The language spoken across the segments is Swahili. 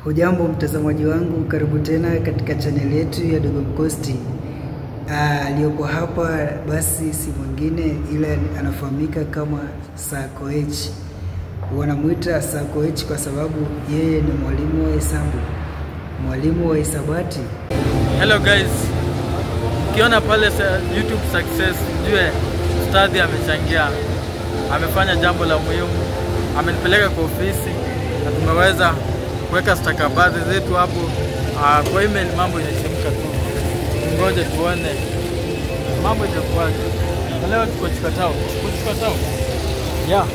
Hujambo mtazamaji wangu, karibu tena katika channel yetu ya Dogo Mkosti. Aliyopo hapa basi si mwingine ila anafahamika kama Sakoech. Wanamuita Sakoech kwa sababu yeye ni mwalimu wa hesabu, mwalimu wa hisabati. Hello guys, ukiona pale YouTube success, jue ustadhi amechangia, amefanya jambo la muhimu, amenipeleka kwa ofisi na tumeweza kuweka stakabadhi zetu hapo. Kwa email mambo yanachemka tu, ngoja tuone mambo itakuwaje. Leo tuko Chikatao, yeah.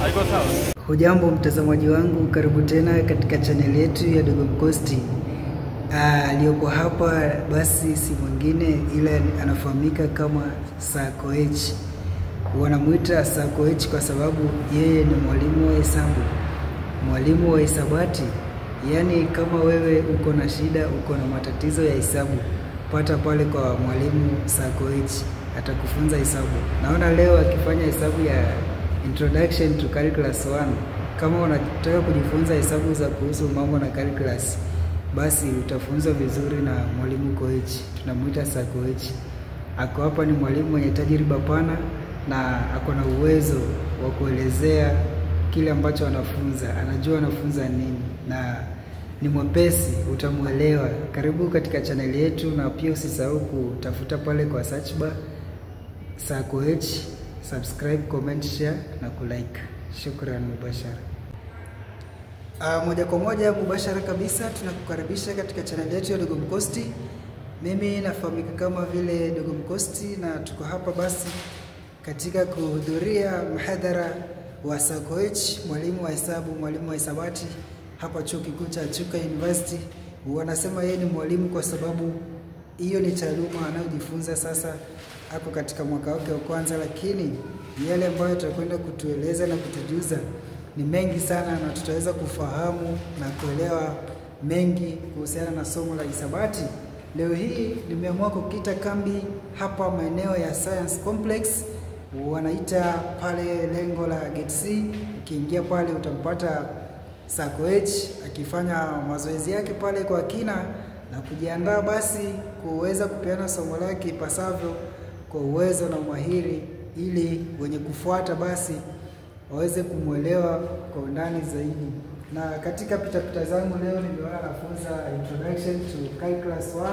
Haiko sawa. Hujambo mtazamaji wangu, karibu tena katika channel yetu ya Dogo Mkosti. Aliyopo hapa basi si mwingine ila anafahamika kama Sakoech. Wanamuita Sakoech kwa sababu yeye ni mwalimu wa hesabu, mwalimu wa hisabati. Yaani kama wewe uko na shida, uko na matatizo ya hesabu, pata pale kwa mwalimu Sakoech, atakufunza hesabu. Naona leo akifanya hesabu ya Introduction to Calculus 1. Kama unataka kujifunza hesabu za kuhusu mambo na calculus, basi utafunzwa vizuri na mwalimu Koech. Tunamuita Sakoech. Ako hapa, ni mwalimu mwenye tajriba pana na ako na uwezo wa kuelezea kile ambacho anafunza. Anajua anafunza nini na ni mwepesi, utamuelewa. Karibu katika channel yetu, na pia usisahau kutafuta pale kwa search bar Sakoech, subscribe, comment, share na kulike. Shukran mubashara. Moja kwa moja mubashara kabisa tunakukaribisha katika channel yetu ya Dogo Mkosti. Mimi nafahamika kama vile Dogo Mkosti na tuko hapa basi katika kuhudhuria mhadhara wa Sakoech, mwalimu wa hesabu, mwalimu wa hisabati hapa chuo kikuu cha Chuka University. Wanasema yeye ni mwalimu kwa sababu hiyo ni taaluma anayojifunza sasa. Hapo katika mwaka wake wa kwanza, lakini yale ambayo tutakwenda kutueleza na kutujuza ni mengi sana, na tutaweza kufahamu na kuelewa mengi kuhusiana na somo la hisabati. Leo hii nimeamua kukita kambi hapa maeneo ya Science Complex, wanaita pale lengo la Gate C. Ukiingia pale utampata Sakoech akifanya mazoezi yake pale kwa kina na kujiandaa basi kuweza kupeana somo lake ipasavyo kwa uwezo na umahiri, ili wenye kufuata basi waweze kumuelewa kwa undani zaidi. Na katika pitapita zangu leo nimeona anafunza Introduction to Calculus 1.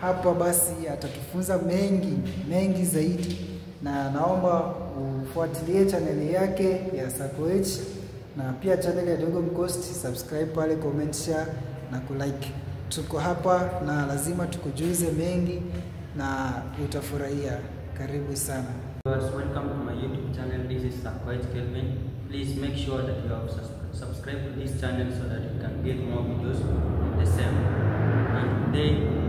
Hapa basi atatufunza mengi zaidi, na naomba ufuatilie channel yake ya Sakoech na pia channel ya Dogo Mkosti. Subscribe pale, comment, share na kulike. Tuko hapa na lazima tukujuze mengi na utafurahia. Karibu sana. Welcome to my YouTube channel. This is Sakoech Kelvin. Please make sure that you have subscribed to this channel so that you can get more videos of the same. And today